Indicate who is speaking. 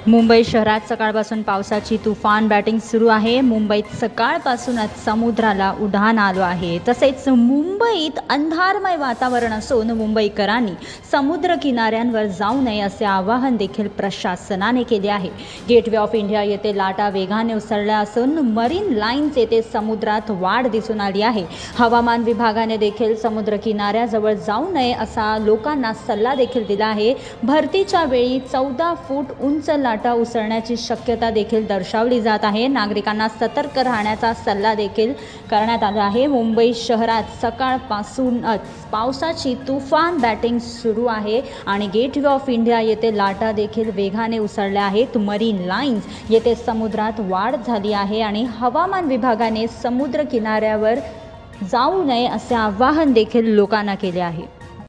Speaker 1: मुंबई शहरात सकाळपासून पावसाची तुफान बॅटिंग सुरू आहे। मुंबईत सकाळपासूनच समुद्राला उधाण आलं आहे। तसेच मुंबईत अंधारमय वातावरण असून मुंबईकरांनी समुद्र किनाऱ्यांवर जाऊ नये असे आवाहन देखील प्रशासनाने केले आहे। गेटवे ऑफ इंडिया येथे लाटा वेगाने उसळल्या असून मरीन लाईन्स येथे समुद्रात वाढ दिसून आली आहे। हवामान विभागाने देखील समुद्र किनाऱ्याजवळ जाऊ नये असा लोकांना सल्ला देखील दिला आहे। भरतीच्या वेळी 14 फूट उंच लाटा उसळण्याची शक्यता देखील दर्शवली जात आहे। नागरिकांना सतर्क राहण्याचा सल्ला देखील करण्यात आला आहे। मुंबई शहरात सकाळपासूनच पावसाची तुफान बॅटिंग सुरू आहे आणि गेटवे ऑफ इंडिया येथे लाटा देखील वेगाने उसळल्या आहेत। मरीन लाईन्स येथे समुद्रात वाढ झाली आहे आणि हवामान विभागाने समुद्र किनाऱ्यावर जाऊ नये असे आवाहन देखील लोकांना केले आहे।